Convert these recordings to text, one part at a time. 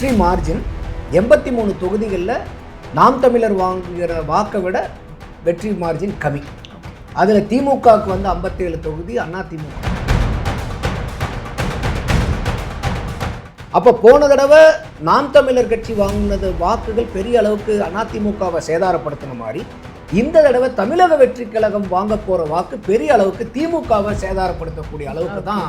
வெற்றி மார்ஜின் 83 தொகுதிகளில் நாம் தமிழர் வாங்குகிற வாக்கை விட வெற்றி மார்ஜின் கம்மி. அதில் திமுகவுக்கு வந்து 57 தொகுதி, அதிமுக. அப்போ போன தடவை நாம் தமிழர் கட்சி வாங்கினது வாக்குகள் பெரிய அளவுக்கு அதிமுகவை சேதாரப்படுத்தின மாதிரி இந்த தடவை தமிழக வெற்றி கழகம் வாங்க போகிற வாக்கு பெரிய அளவுக்கு திமுகவை சேதாரப்படுத்தக்கூடிய அளவுக்கு தான்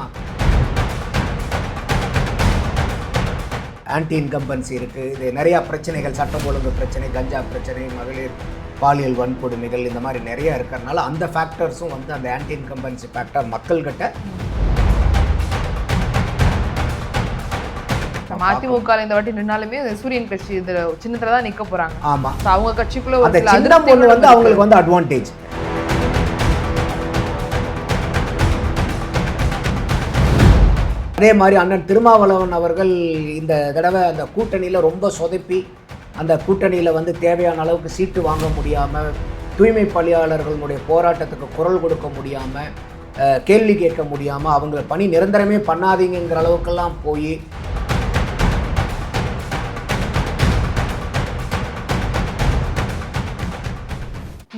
ஆன்டி இன்கம்பன்சி இருக்குது. இது நிறையா பிரச்சனைகள், சட்டம் ஒழுங்கு பிரச்சனை, கஞ்சா பிரச்சனை, மகளிர் பாலியல் வன்கொடுமைகள், இந்த மாதிரி நிறையா இருக்கிறதுனால அந்த ஃபேக்டர்ஸும் வந்து அந்த ஆன்டி இன்கம்பன்சி ஃபேக்டர் மக்கள்கிட்ட அதிமுக இந்த வாட்டி நின்னாலுமே சூரியன் கட்சி இதுல சின்னத்துல தான் நிக்க போறாங்க. ஆமா, அவங்க கட்சிக்குள்ள அந்த சின்னம் ஒண்ணு வந்து அவங்களுக்கு வந்து அட்வான்டேஜ். அதே மாதிரி அண்ணன் திருமாவளவன் அவர்கள் இந்த தடவை அந்த கூட்டணியில் ரொம்ப சொதப்பி அந்த கூட்டணியில் வந்து தேவையான அளவுக்கு சீட்டு வாங்க முடியாமல், தூய்மை பணியாளர்களுடைய போராட்டத்துக்கு குரல் கொடுக்க முடியாமல், கேள்வி கேட்க முடியாமல், அவங்க பணி நிரந்தரமே பண்ணாதீங்கிற அளவுக்கெல்லாம் போய்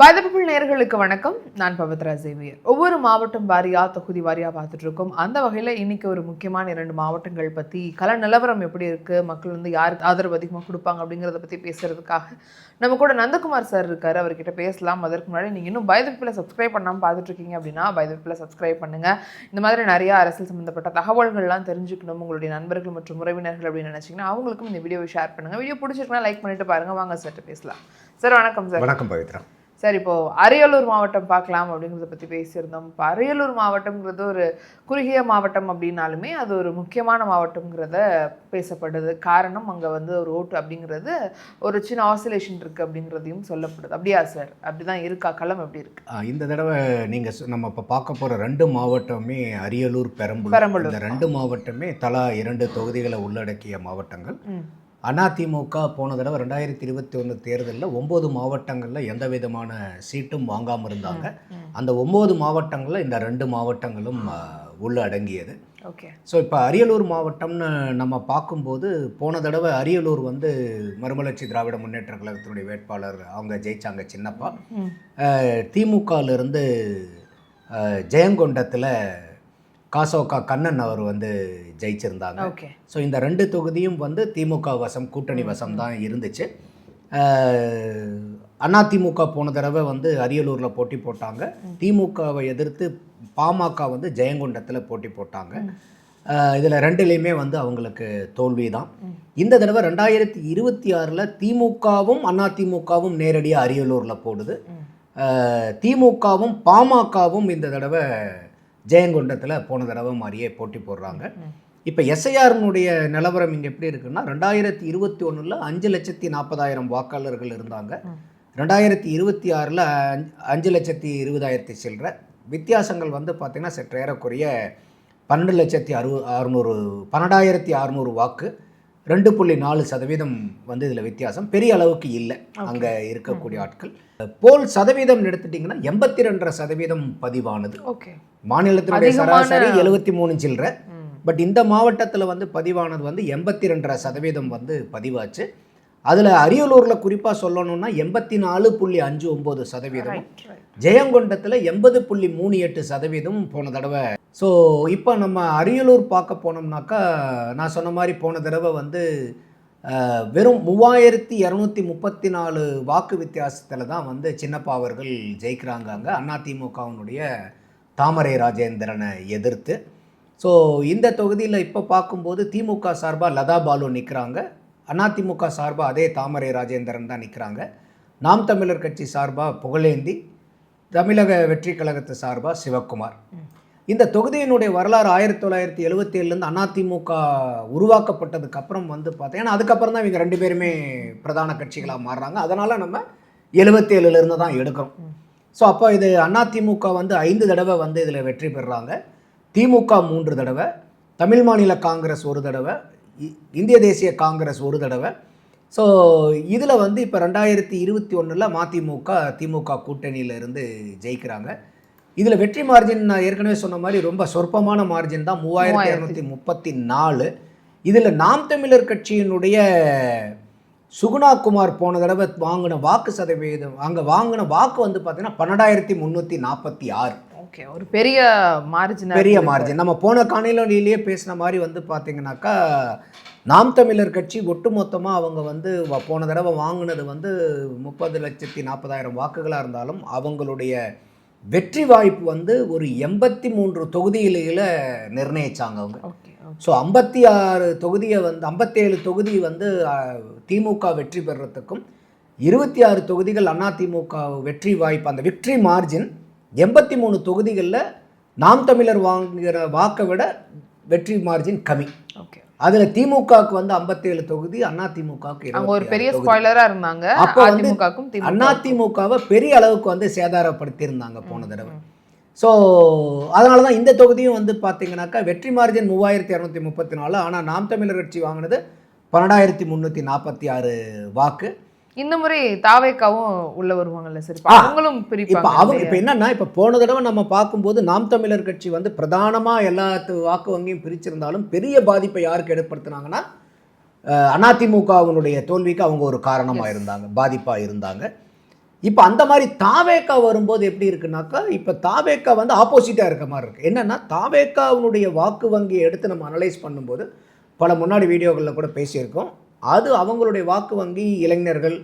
பாதிப்புகள் நேயர்களுக்கு வணக்கம். நான் பவித்ரா சேவியர். ஒவ்வொரு மாவட்டம் வாரியா, தொகுதி வாரியா பார்த்துட்டு இருக்கோம். அந்த வகையில் இன்னைக்கு ஒரு முக்கியமான 2 மாவட்டங்கள் பற்றி கள நிலவரம் எப்படி இருக்கு, மக்கள் வந்து யாருக்கு ஆதரவு அதிகமாக கொடுப்பாங்க அப்படிங்கிறத பற்றி பேசுறதுக்காக நம்ம கூட நந்தகுமார் சார் இருக்காரு. அவர்கிட்ட பேசலாம். அதற்கு முன்னாடி நீங்கள் இன்னும் பைதப்பில் சப்ஸ்கிரைப் பண்ணாமல் பார்த்துட்டு இருக்கீங்க அப்படின்னா பைதப்பில் சப்ஸ்கிரைப் பண்ணுங்க. இந்த மாதிரி நிறைய அரசியல் சம்பந்தப்பட்ட தகவல்கள்லாம் தெரிஞ்சுக்கணும் உங்களுடைய நண்பர்கள் மற்றும் உறவினர்கள் அப்படின்னு நினைச்சீங்கன்னா அவங்களுக்கும் இந்த வீடியோவை ஷேர் பண்ணுங்க. வீடியோ பிடிச்சிருக்குன்னா லைக் பண்ணிட்டு பாருங்க. வாங்க சார் பேசலாம். சார் வணக்கம். சார் வணக்கம் பவித்ரா. சார், இப்போது அரியலூர் மாவட்டம் பார்க்கலாம் அப்படிங்கிறத பற்றி பேசியிருந்தோம். இப்போ அரியலூர் மாவட்டம்ங்கிறது ஒரு குறுகிய மாவட்டம் அப்படின்னாலுமே அது ஒரு முக்கியமான மாவட்டம்ங்கிறத பேசப்படுது. காரணம் அங்கே வந்து ஒரு ஓட்டு அப்படிங்கிறது ஒரு சின்ன ஆசிலேஷன் இருக்குது அப்படிங்கிறதையும் சொல்லப்படுது. அப்படியா சார்? அப்படி தான் இருக்கா? களம் எப்படி இருக்குது? இந்த தடவை நீங்கள் நம்ம இப்போ பார்க்க போகிற 2 மாவட்டமே அரியலூர், பெரம்பலூர். இந்த 2 மாவட்டமே தலா 2 தொகுதிகளை உள்ளடக்கிய மாவட்டங்கள். அதிமுக போன தடவை 2021 தேர்தலில் 9 மாவட்டங்களில் எந்த விதமான சீட்டும் வாங்காமல் இருந்தாங்க. அந்த 9 மாவட்டங்களில் இந்த 2 மாவட்டங்களும் உள்ள அடங்கியது. ஓகே. ஸோ இப்போ அரியலூர் மாவட்டம்னு நம்ம பார்க்கும்போது போன தடவை அரியலூர் வந்து மறுமலர்ச்சி திராவிட முன்னேற்ற கழகத்தினுடைய வேட்பாளர் அவங்க ஜெயிச்சாங்க, சின்னப்பா. திமுகவிலிருந்து ஜெயங்கொண்டத்தில் காசோகா கண்ணன் அவர் வந்து ஜெயிச்சிருந்தாங்க. ஓகே. ஸோ இந்த 2 தொகுதியும் வந்து திமுக வசம், கூட்டணி வசம் தான் இருந்துச்சு. அதிமுக போன தடவை வந்து அரியலூரில் போட்டி போட்டாங்க. திமுகவை எதிர்த்து பாமக வந்து ஜெயங்கொண்டத்தில் போட்டி போட்டாங்க. இதில் 2லேயுமே வந்து அவங்களுக்கு தோல்வி தான். இந்த தடவை 2026 திமுகவும் அதிமுகவும் நேரடியாக அரியலூரில் போடுது. திமுகவும் பாமகவும் இந்த தடவை ஜெயங்கொண்டத்தில் போன தடவை மாதிரியே போட்டி போடுறாங்க. இப்போ எஸ்ஐஆர்னுடைய நிலவரம் இங்கே எப்படி இருக்குன்னா 2021 5,40,000 வாக்காளர்கள் இருந்தாங்க. 2026 5,20,000 சில்லற. வித்தியாசங்கள் வந்து பார்த்திங்கன்னா சற்று ஏறக்குறைய 12,600 வாக்கு, 2.4% வந்து இதில் வித்தியாசம். பெரிய அளவுக்கு இல்லை அங்கே இருக்கக்கூடிய ஆட்கள். போல் சதவீதம் எடுத்துட்டிங்கன்னா 82% பதிவானது. மாநிலத்தினுடைய சராசரி 73 சில்லற. பட் இந்த மாவட்டத்தில் வந்து பதிவானது வந்து 82% வந்து பதிவாச்சு. அதில் அரியலூரில் குறிப்பாக சொல்லணும்னா 84.59%, ஜெயங்கொண்டத்தில் 80.38% போன தடவை. ஸோ இப்போ நம்ம அரியலூர் பார்க்க போனோம்னாக்கா நான் சொன்ன மாதிரி போன தடவை வந்து வெறும் 3,234 வாக்கு வித்தியாசத்தில் தான் வந்து சின்னப்பா அவர்கள் ஜெயிக்கிறாங்க அங்கே அதிமுகவினுடைய தாமரை ராஜேந்திரனை எதிர்த்து. ஸோ இந்த தொகுதியில் இப்போ பார்க்கும்போது திமுக சார்பாக லதா பாலு நிற்கிறாங்க, அதிமுக சார்பாக அதே தாமரை ராஜேந்திரன் தான் நிற்கிறாங்க. நாம் தமிழர் கட்சி சார்பாக புகழேந்தி, தமிழக வெற்றி கழகத்து சார்பாக சிவக்குமார். இந்த தொகுதியினுடைய வரலாறு 1977 அதிமுக உருவாக்கப்பட்டதுக்கு அப்புறம் வந்து பார்த்தீங்கன்னா அதுக்கப்புறம் தான் இவங்க 2 பேருமே பிரதான கட்சிகளாக மாறுறாங்க. அதனால் நம்ம 77 தான் எடுக்கிறோம். ஸோ அப்போ இது அதிமுக வந்து 5 தடவை வந்து இதில் வெற்றி பெறுறாங்க, திமுக 3 தடவை, தமிழ் மாநில காங்கிரஸ் 1 தடவை, இந்திய தேசிய காங்கிரஸ் 1 தடவை. ஸோ இதில் வந்து இப்போ 2021 மதிமுக திமுக கூட்டணியிலிருந்து ஜெயிக்கிறாங்க. இதில் வெற்றி மார்ஜின் நான் ஏற்கனவே சொன்ன மாதிரி ரொம்ப சொற்பமான மார்ஜின் தான், 3,234. இதில் நாம் தமிழர் கட்சியினுடைய சுகுணா குமார் போன தடவை வாங்கின வாக்கு சதவீதம், அங்கே வாங்கின வாக்கு வந்து பார்த்தீங்கன்னா 12,346. ஓகே, ஒரு பெரிய மார்ஜின். பெரிய மார்ஜின். நம்ம போன காணொலியிலேயே பேசின மாதிரி வந்து பார்த்தீங்கன்னாக்கா நாம் தமிழர் கட்சி ஒட்டுமொத்தமாக அவங்க வந்து போன தடவை வாங்கினது வந்து 30,40,000 வாக்குகளாக இருந்தாலும் அவங்களுடைய வெற்றி வாய்ப்பு வந்து ஒரு 83 தொகுதியில நிர்ணயிச்சாங்க அவங்க. ஸோ 56 தொகுதியை வந்து 57 தொகுதி வந்து திமுக வெற்றி பெறுறதுக்கும் 26 தொகுதிகள் அதிமுக வெற்றி வாய்ப்பு, அந்த வெற்றி மார்ஜின் 83 தொகுதிகளில் நாம் தமிழர் வாங்குகிற வாக்கை விட வெற்றி மார்ஜின் கம்மி. ஓகே, அதுல திமுகவுக்கு வந்து 57 தொகுதி, அதிமுகவுக்கு ஒரு பெரிய ஸ்பாயிலரா இருந்தாங்க. அப்போ அதிமுகவை பெரிய அளவுக்கு வந்து சேதாரப்படுத்தி இருந்தாங்க போன தடவை. ஸோ அதனால தான் இந்த தொகுதியும் வந்து பார்த்தீங்கன்னாக்கா வெற்றி மார்ஜின் 3234. ஆனால் நாம் தமிழர் கட்சி வாங்கினது 12,346 வாக்கு. இந்த முறை தாவேக்காவும் உள்ள வருவாங்கல்ல சார், அவங்களும் இப்போ அவங்க இப்போ என்னன்னா, இப்போ போன தடவை நம்ம பார்க்கும்போது நாம் தமிழர் கட்சி வந்து பிரதானமாக எல்லா வாக்கு வங்கியும் பிரிச்சிருந்தாலும் பெரிய பாதிப்பை யாருக்கு ஏற்படுத்தினாங்கன்னா அதிமுகவினுடைய தோல்விக்கு அவங்க ஒரு காரணமாக இருந்தாங்க, பாதிப்பாக இருந்தாங்க. இப்போ அந்த மாதிரி தாவேக்கா வரும்போது எப்படி இருக்குனாக்கா, இப்போ தாவேக்கா வந்து ஆப்போசிட்டாக இருக்க மாதிரி இருக்குது. என்னென்னா தாவேக்காவினுடைய வாக்கு வங்கியை எடுத்து நம்ம அனலைஸ் பண்ணும்போது பல முன்னாடி வீடியோக்களில் கூட பேசியிருக்கோம். அது அவங்களுடைய வாக்கு வங்கி இளைஞர்கள்,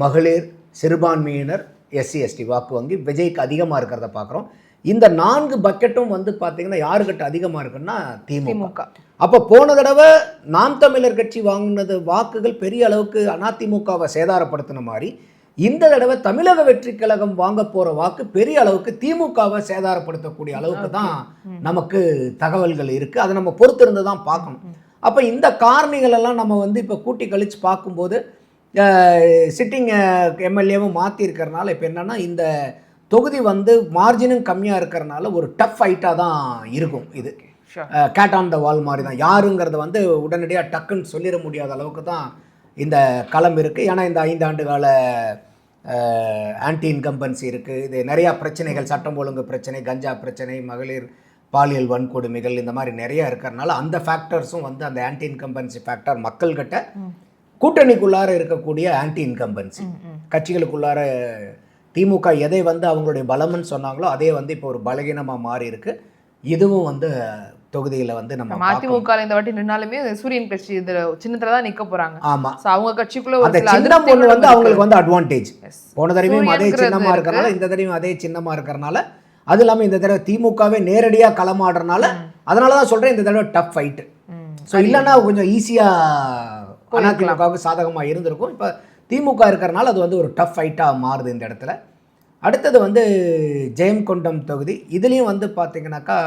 மகளிர், சிறுபான்மையினர், எஸ்சி எஸ்டி வாக்கு வங்கி விஜய்க்கு அதிகமாக இருக்கிறத பார்க்குறோம். இந்த 4 பக்கெட்டும் வந்து பார்த்திங்கன்னா யாருக்கிட்ட அதிகமாக இருக்குன்னா திமுக. அப்போ போன தடவை நாம் தமிழர் கட்சி வாங்கினது வாக்குகள் பெரிய அளவுக்கு அதிமுகவை சேதாரப்படுத்தின மாதிரி இந்த தடவை தமிழக வெற்றி கழகம் வாங்க போகிற வாக்கு பெரிய அளவுக்கு திமுகவை சேதாரப்படுத்தக்கூடிய அளவுக்கு தான் நமக்கு தகவல்கள் இருக்குது. அதை நம்ம பொறுத்திருந்து தான் பார்க்கணும். அப்போ இந்த காரணிகள் எல்லாம் நம்ம வந்து இப்போ கூட்டி கழித்து பார்க்கும்போது சிட்டிங் எம்எல்ஏவும் மாற்றிருக்கிறனால இப்போ என்னென்னா இந்த தொகுதி வந்து மார்ஜினும் கம்மியாக இருக்கிறனால ஒரு டஃப் ஃபைட்டாக தான் இருக்கும். இது கேட் ஆன் த வால் மாதிரி தான். யாருங்கிறத வந்து உடனடியாக டக்குன்னு சொல்லிட முடியாத அளவுக்கு தான் இந்த களம் இருக்குது. ஏன்னா இந்த 5 ஆண்டு கால ஆன்டி இன்கம்பன்சி இருக்குது. இது நிறையா பிரச்சனைகள், சட்டம் ஒழுங்கு பிரச்சனை, கஞ்சா பிரச்சனை, மகளிர் பாலியல் வன்கொடுமைகள், இந்த மாதிரி நிறையா இருக்கிறனால அந்த ஃபேக்டர்ஸும் வந்து அந்த ஆன்டி இன்கம்பன்சி ஃபேக்டர் மக்கள்கிட்ட கூட்டணிக்குள்ளார இருக்கக்கூடிய ஆன்டி இன்கம்பன்சி கட்சிகளுக்குள்ளார திமுக எதை வந்து அவங்களுடைய பலம்னு சொன்னாங்களோ அதே வந்து இப்போ ஒரு பலகீனமாக மாறி இருக்கு. இதுவும் வந்து தொகுதியில் வந்து நம்ம அதிமுக இந்த வாட்டி நின்னாலுமே சூரியன் கட்சி இதுல சின்னத்துல தான் நிக்க போறாங்க. ஆமா, அவங்க கட்சிக்குள்ள அந்த சின்னம் ஒன்று வந்து அவங்களுக்கு வந்து அட்வான்டேஜ். போன தடவையும் அதே சின்னமா இருக்கிறனால இந்த தடவையும் அதே சின்னமா இருக்கிறனால, அது இல்லாமல் இந்த தடவை திமுகவே நேரடியாக களமாடுறதுனால அதனால தான் சொல்றேன் இந்த தடவை டஃப் ஃபைட்டு. ஸோ இல்லைன்னா கொஞ்சம் ஈஸியாக அதிமுகவுக்கு சாதகமாக இருந்திருக்கும். இப்போ திமுக இருக்கிறனால அது வந்து ஒரு டஃப் ஃபைட்டாக மாறுது இந்த இடத்துல. அடுத்தது வந்து ஜெயங்கொண்டம் தொகுதி. இதுலேயும் வந்து பார்த்தீங்கன்னாக்கா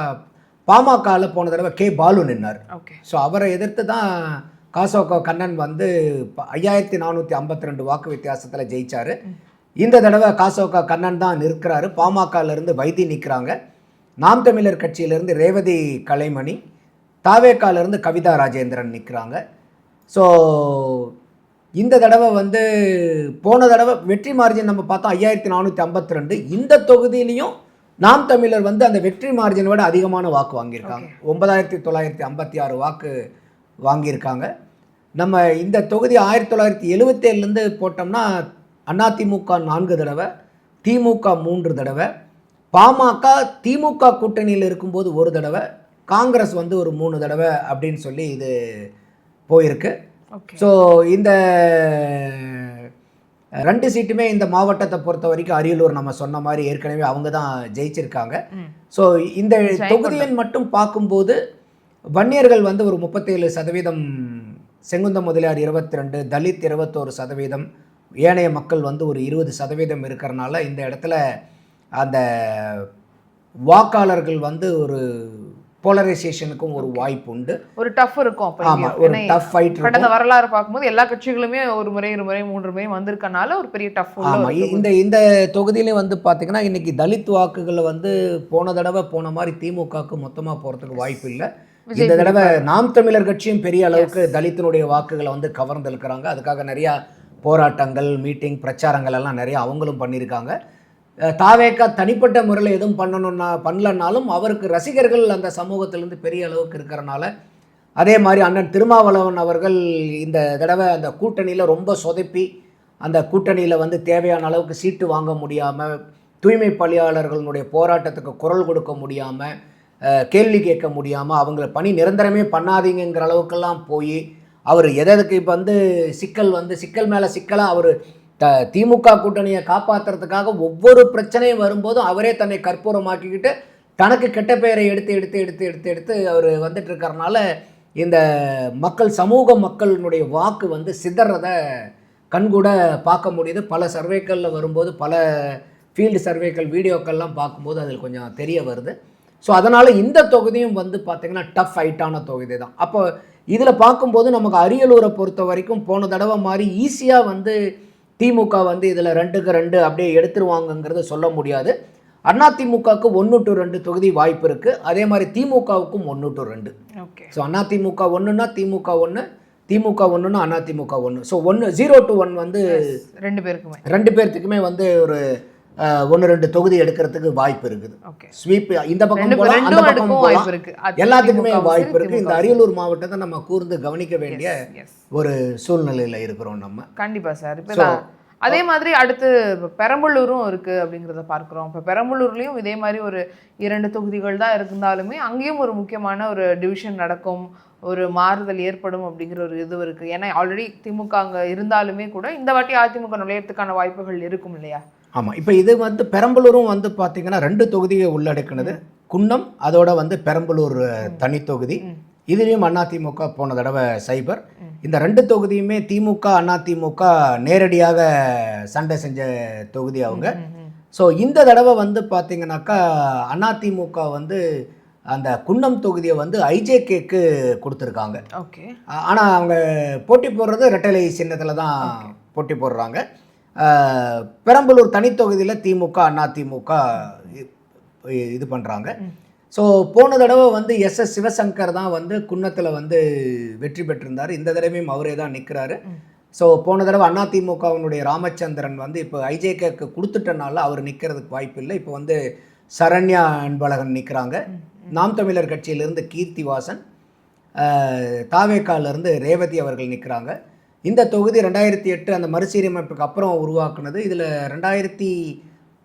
பாமகவில் போன தடவை கே பாலு நின்னார். ஸோ அவரை எதிர்த்து தான் காசோகோ கண்ணன் வந்து 5452 வாக்கு வித்தியாசத்தில் ஜெயிச்சார். இந்த தடவை காசோகா கண்ணன் தான் நிற்கிறாரு. பாமகலேருந்து வைத்தி நிற்கிறாங்க. நாம் தமிழர் கட்சியிலேருந்து ரேவதி கலைமணி, தாவேக்காலேருந்து கவிதா ராஜேந்திரன் நிற்கிறாங்க. ஸோ இந்த தடவை வந்து போன தடவை வெற்றி மார்ஜின் நம்ம பார்த்தோம் 5452. இந்த தொகுதியிலையும் நாம் தமிழர் வந்து அந்த வெற்றி மார்ஜினை விட அதிகமான வாக்கு வாங்கியிருக்காங்க. 9956 வாக்கு வாங்கியிருக்காங்க. நம்ம இந்த தொகுதி 1977லேருந்து போட்டோம்னா அதிமுக 4 தடவை, திமுக 3 தடவை, பாமக திமுக கூட்டணியில் இருக்கும்போது 1 தடவை, காங்கிரஸ் வந்து ஒரு 3 தடவை அப்படின்னு சொல்லி இது போயிருக்கு. ஸோ இந்த 2 சீட்டுமே இந்த மாவட்டத்தை பொறுத்த வரைக்கும் அரியலூர் நம்ம சொன்ன மாதிரி ஏற்கனவே அவங்க தான் ஜெயிச்சிருக்காங்க. ஸோ இந்த தொகுதியின் மட்டும் பார்க்கும்போது வன்னியர்கள் வந்து ஒரு 37%, செங்குந்த முதலியார் 22%, தலித் 21%, ஏனைய மக்கள் வந்து ஒரு 20% இருக்கிறனால இந்த இடத்துல அந்த வாக்காளர்கள் வந்து ஒரு போலரைசேஷனுக்கும் ஒரு வாய்ப்பு உண்டு. ஒரு டஃப் இருக்கும். ஆமா, ஒரு டஃப் ஃபைட் இருக்கும். கடந்த வரலாறு பார்க்கும்போது எல்லா கட்சிகளுமே ஒரு முறை 3 முறை வந்திருக்கனால ஒரு பெரிய டஃப். ஆமா, இந்த தொகுதியிலையும் வந்து பார்த்தீங்கன்னா இன்னைக்கு தலித் வாக்குகளை வந்து போன தடவை போன மாதிரி திமுகவுக்கு மொத்தமாக போகிறதுக்கு வாய்ப்பு இல்லை. இந்த தடவை நாம் தமிழர் கட்சியும் பெரிய அளவுக்கு தலித்தினுடைய வாக்குகளை வந்து கவர்ந்திருக்கிறாங்க. அதுக்காக நிறையா போராட்டங்கள், மீட்டிங், பிரச்சாரங்கள் எல்லாம் நிறையா அவங்களும் பண்ணியிருக்காங்க. தாவேக்கா தனிப்பட்ட முறையில் எதுவும் பண்ணலனாலும் அவருக்கு ரசிகர்கள் அந்த சமூகத்திலேருந்து பெரிய அளவுக்கு இருக்கிறனால அதே மாதிரி அண்ணன் திருமாவளவன் அவர்கள் இந்த தடவை அந்த கூட்டணியில் ரொம்ப சொதப்பி அந்த கூட்டணியில் வந்து தேவையான அளவுக்கு சீட்டு வாங்க முடியாமல், தூய்மை பணியாளர்களுடைய போராட்டத்துக்கு குரல் கொடுக்க முடியாமல், கேள்வி கேட்க முடியாமல், அவங்கள பணி நிரந்தரமே பண்ணாதீங்கிற அளவுக்கெல்லாம் போய் அவர் எதற்கு இப்போ வந்து சிக்கல் மேலே சிக்கலாக அவர் திமுக கூட்டணியை காப்பாற்றுறதுக்காக ஒவ்வொரு பிரச்சனையும் வரும்போதும் அவரே தன்னை கற்பூரமாக்கிக்கிட்டு தனக்கு கெட்ட பெயரை எடுத்து எடுத்து எடுத்து எடுத்து எடுத்து அவர் வந்துட்டு இருக்கிறனால இந்த சமூக மக்களினுடைய வாக்கு வந்து சிதறதை கண்கூட பார்க்க முடியுது. பல சர்வேக்களில் வரும்போது, பல ஃபீல்டு சர்வேக்கள் வீடியோக்கள்லாம் பார்க்கும்போது அதில் கொஞ்சம் தெரிய வருது. ஸோ அதனால் இந்த தொகுதியும் வந்து பார்த்திங்கன்னா டஃப் ஃபைட்டான தொகுதி தான். அப்போ இதில் பார்க்கும்போது நமக்கு அரியலூரை பொறுத்த வரைக்கும் போன தடவை மாதிரி ஈஸியாக வந்து திமுக வந்து இதில் 2க்கு 2 அப்படியே எடுத்துருவாங்கங்கிறத சொல்ல முடியாது. அதிமுகவுக்கு 1 to 2 தொகுதி வாய்ப்பு இருக்குது. அதே மாதிரி திமுகவுக்கும் 1 to 2. ஓகே. ஸோ அதிமுக 1ன்னா திமுக 1, திமுக 1ன்னா அதிமுக 1. ஸோ 0 to 1 வந்து 2 பேர்த்துக்குமே வந்து ஒரு 1-2 தொகுதி எடுக்கிறதுக்கு வாய்ப்பு இருக்குது. ஸ்வீப் இந்த பக்கம் போகலாம், அந்த பக்கம் போகலாம், எல்லாத்துக்குமே வாய்ப்பு இருக்குது. இந்த அரியலூர் மாவட்டத்தை நம்ம கூர்ந்து கவனிக்க வேண்டிய ஒரு சூழ்நிலையில் இருக்கிறோம் நம்ம. கண்டிப்பாக சார். இப்போ அதே மாதிரி அடுத்து பெரம்பலூரும் இருக்குது அப்படிங்கிறத பார்க்குறோம். இப்போ பெரம்பலூர்லேயும் இதே மாதிரி ஒரு 2 தொகுதிகள் தான் இருந்தாலுமே அங்கேயும் ஒரு முக்கியமான ஒரு டிவிஷன் நடக்கும், ஒரு மாறுதல் ஏற்படும் அப்படிங்கிற ஒரு இது இருக்குது. ஏன்னா ஆல்ரெடி திமுக அங்கே இருந்தாலுமே கூட இந்த வாட்டி அதிமுக நுழையறதுக்கான வாய்ப்புகள் இருக்கும் இல்லையா? ஆமாம். இப்போ இது வந்து பெரம்பலூரும் வந்து பார்த்திங்கன்னா 2 தொகுதியை உள்ளடக்குனது. குன்னம், அதோட வந்து பெரம்பலூர் தனி தொகுதி. இதுலேயும் அதிமுக போன தடவை சைபர். இந்த 2 தொகுதியுமே திமுக அதிமுக நேரடியாக சண்டை செஞ்ச தொகுதி அவங்க. ஸோ இந்த தடவை வந்து பார்த்திங்கனாக்கா அதிமுக வந்து அந்த குன்னம் தொகுதியை வந்து ஐஜேகேக்கு கொடுத்துருக்காங்க. ஓகே. ஆனால் அவங்க போட்டி போடுறது ரெட்டலை சின்னத்தில் தான் போட்டி போடுறாங்க. பெரம்பலூர் தனி தொகுதியில் திமுக அதிமுக இது பண்ணுறாங்க. ஸோ போன தடவை வந்து எஸ் சிவசங்கர் தான் வந்து குன்னத்தில் வந்து வெற்றி பெற்றிருந்தார். இந்த தடவையும் அவரே தான் நிற்கிறாரு. ஸோ போன தடவை அதிமுகவினுடைய ராமச்சந்திரன் வந்து இப்போ ஐஜேகேக்கு கொடுத்துட்டனால அவர் நிற்கிறதுக்கு வாய்ப்பு இல்லை. இப்போ வந்து சரண்யா அன்பழகன் நிற்கிறாங்க. நாம் தமிழர் கட்சியிலிருந்து கீர்த்திவாசன், தாவேக்காலிருந்து ரேவதி அவர்கள் நிற்கிறாங்க. இந்த தொகுதி 2008 அந்த மறுசீரமைப்புக்கு அப்புறம் உருவாக்குனது. இதில் 2011,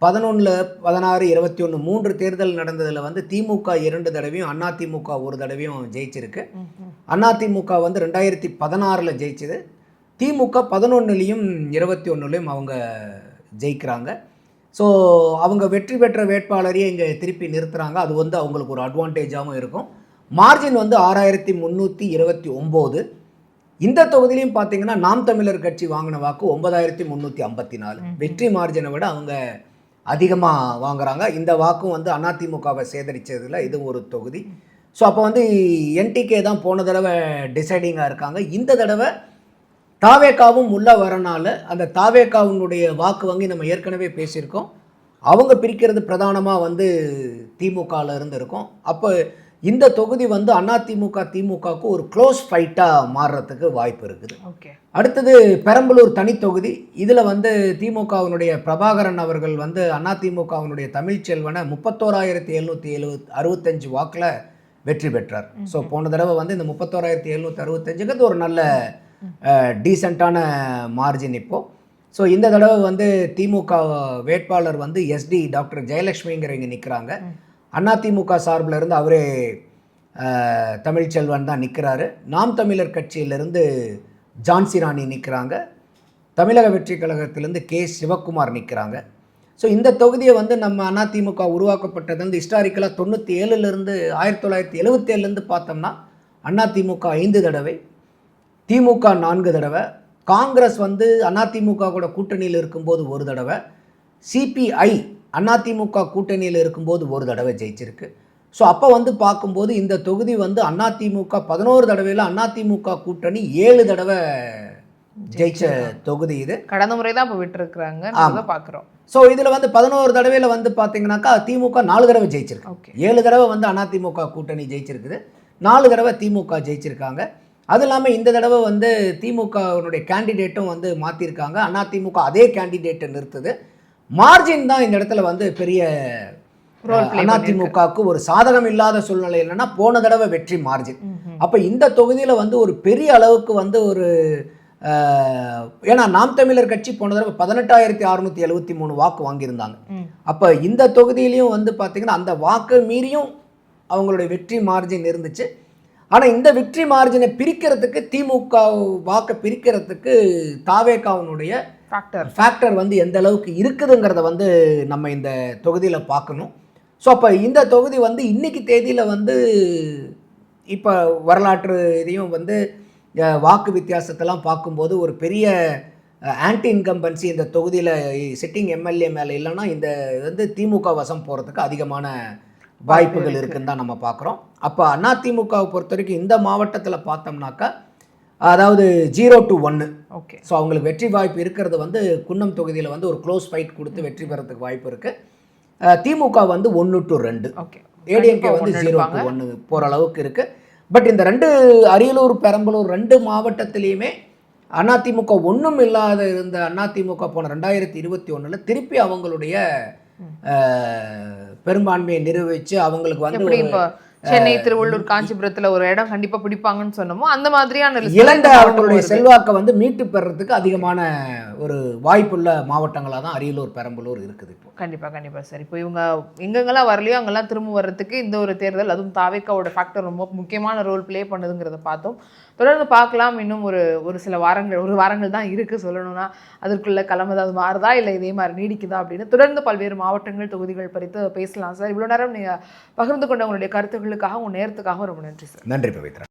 16, 21 3 தேர்தல் நடந்ததில் வந்து திமுக 2 தடவையும் அதிமுக 1 தடவையும் ஜெயிச்சிருக்கு. அதிமுக வந்து 2016 ஜெயிச்சது. திமுக 11லையும் 21லையும் அவங்க ஜெயிக்கிறாங்க. ஸோ அவங்க வெற்றி பெற்ற வேட்பாளரையே இங்கே திருப்பி நிறுத்துகிறாங்க. அது வந்து அவங்களுக்கு ஒரு அட்வான்டேஜாகவும் இருக்கும். மார்ஜின் வந்து 6329. இந்த தொகுதியிலையும் பார்த்தீங்கன்னா நாம் தமிழர் கட்சி வாங்கின வாக்கு 9354. வெற்றி மார்ஜினை விட அவங்க அதிகமாக வாங்குறாங்க. இந்த வாக்கும் வந்து அதிமுகவை சேதரித்ததில் இது ஒரு தொகுதி. ஸோ அப்போ வந்து என்டிகே தான் போன தடவை டிசைடிங்காக இருக்காங்க. இந்த தடவை தாவேக்காவும் உள்ளே வரனால அந்த தாவேக்காவினுடைய வாக்கு வங்கி நம்ம ஏற்கனவே பேசியிருக்கோம். அவங்க பிரிக்கிறது பிரதானமாக வந்து திமுகவில் இருந்து இருக்கும். அப்போ இந்த தொகுதி வந்து அதிமுக திமுகவுக்கு ஒரு க்ளோஸ் ஃபைட்டாக மாறுறதுக்கு வாய்ப்பு இருக்குது. அடுத்தது பெரம்பலூர் தனி தொகுதி. இதில் வந்து திமுகவினுடைய பிரபாகரன் அவர்கள் வந்து அதிமுகவினுடைய தமிழ்ச்செல்வனை 31,765 வாக்கில் வெற்றி பெற்றார். ஸோ போன தடவை வந்து இந்த 31,765ங்கிறது ஒரு நல்ல டீசெண்டான மார்ஜின் இப்போது. ஸோ இந்த தடவை வந்து திமுக வேட்பாளர் வந்து எஸ்டி டாக்டர் ஜெயலட்சுமிங்கிறவங்க நிற்கிறாங்க. அதிமுக சார்பில் இருந்து அவரே தமிழ்ச்செல்வன் தான் நிற்கிறாரு. நாம் தமிழர் கட்சியிலிருந்து ஜான்சி ராணி நிற்கிறாங்க. தமிழக வெற்றி கழகத்திலேருந்து கே சிவக்குமார் நிற்கிறாங்க. ஸோ இந்த தொகுதியை வந்து நம்ம அதிமுக உருவாக்கப்பட்டது வந்து ஹிஸ்டாரிக்கலாக 97லேருந்து 1977லேருந்து பார்த்தோம்னா அதிமுக 5 தடவை, திமுக 4 தடவை, காங்கிரஸ் வந்து அதிமுக கூட கூட்டணியில் இருக்கும்போது 1 தடவை, சிபிஐ அதிமுக கூட்டணியில் இருக்கும்போது 1 தடவை ஜெயிச்சிருக்கு. ஸோ அப்போ வந்து பார்க்கும்போது இந்த தொகுதி வந்து அதிமுக 11 தடவையில் அதிமுக கூட்டணி 7 தடவை ஜெயிச்ச தொகுதி இது. கடந்த முறை தான் இப்போ விட்டுருக்குறாங்க பார்க்குறோம். ஸோ இதில் வந்து 11 தடவையில் வந்து பார்த்தீங்கன்னாக்கா திமுக 4 தடவை ஜெயிச்சிருக்கு. 7 தடவை வந்து அதிமுக கூட்டணி ஜெயிச்சிருக்குது, 4 தடவை திமுக ஜெயிச்சிருக்காங்க. அது இல்லாமல் இந்த தடவை வந்து திமுகவுடைய கேண்டிடேட்டும் வந்து மாற்றிருக்காங்க. அதிமுக அதே கேண்டிடேட்டை நிறுத்துது. மார்ஜின் தான் இந்த இடத்துல வந்து பெரிய Role play அதிமுகவுக்கு ஒரு சாதகம் இல்லாத சூழ்நிலை என்னன்னா போன தடவை வெற்றி மார்ஜின். அப்ப இந்த தொகுதியில வந்து ஒரு பெரிய அளவுக்கு வந்து ஒரு ஏன்னா நாம் தமிழர் கட்சி போன தடவை 18,673 வாக்கு வாங்கியிருந்தாங்க. அப்ப இந்த தொகுதியிலையும் வந்து பார்த்தீங்கன்னா அந்த வாக்கு மீறியும் அவங்களுடைய வெற்றி மார்ஜின் இருந்துச்சு. ஆனா இந்த வெற்றி மார்ஜினை பிரிக்கிறதுக்கு திமுக வாக்கை பிரிக்கிறதுக்கு தாவேகாவினுடைய ஃபேக்டர் வந்து எந்த அளவுக்கு இருக்குதுங்கிறத வந்து நம்ம இந்த தொகுதியில பார்க்கணும். ஸோ அப்போ இந்த தொகுதி வந்து இன்னைக்கு தேதியில் வந்து இப்போ வரலாற்று இதையும் வந்து வாக்கு வித்தியாசத்தெல்லாம் பார்க்கும்போது ஒரு பெரிய ஆன்டி இன்கம்பன்சி இந்த தொகுதியில் சிட்டிங் எம்எல்ஏ மேலே இல்லைன்னா இந்த வந்து திமுக வசம் போகிறதுக்கு அதிகமான வாய்ப்புகள் இருக்குன்னு தான் நம்ம பார்க்குறோம். அப்போ அதிமுகவை பொறுத்த வரைக்கும் இந்த மாவட்டத்தில் பார்த்தோம்னாக்கா அதாவது 0 to 1. ஓகே. ஸோ அவங்களுக்கு வெற்றி வாய்ப்பு இருக்கிறது வந்து குன்னம் தொகுதியில் வந்து ஒரு க்ளோஸ் ஃபைட் கொடுத்து வெற்றி பெறதுக்கு வாய்ப்பு இருக்குது. திமுக வந்து 1 to 2, ஏடிஎம்கே வந்து 0 to 1 போகிற அளவுக்கு இருக்குது. பட் இந்த ரெண்டு அரியலூர் பெரம்பலூர் ரெண்டு மாவட்டத்திலையுமே அதிமுக ஒன்றும் இல்லாத இருந்த அதிமுக போன 2021 திருப்பி அவங்களுடைய பெரும்பான்மையை நிரூபித்து அவங்களுக்கு வந்து சென்னை, திருவள்ளூர், காஞ்சிபுரத்துல ஒரு இடம் கண்டிப்பா பிடிப்பாங்கன்னு சொன்னோமோ அந்த மாதிரியான இழந்த அவங்களுடைய செல்வாக்கை வந்து மீட்டு பெறறதுக்கு அதிகமான ஒரு வாய்ப்புள்ள மாவட்டங்களாக தான் அரியலூர் பெரம்பலூர் இருக்குது இப்போ. கண்டிப்பா சார். இப்போ இவங்க எங்கெங்கெல்லாம் வரலையோ அங்கெல்லாம் திரும்ப வர்றதுக்கு இந்த ஒரு தேர்தல், அதுவும் தாவேக்காவோட ஃபேக்டர் ரொம்ப முக்கியமான ரோல் ப்ளே பண்ணுதுங்கிறத பார்த்தோம். தொடர்ந்து பார்க்கலாம். இன்னும் ஒரு சில வாரங்கள் தான் இருக்குது சொல்லணும்னா. அதற்குள்ள களம் ஏதாவது மாறுதா இல்லை இதே மாதிரி நீடிக்குதா அப்படின்னு தொடர்ந்து பல்வேறு மாவட்டங்கள் தொகுதிகள் பறித்து பேசலாம் சார். இவ்வளோ நேரம் நீங்கள் பகிர்ந்து கொண்ட உங்களுடைய கருத்துக்களுக்காக உங்கள் நேரத்துக்காக ரொம்ப நன்றி சார். நன்றி பவித்ரா.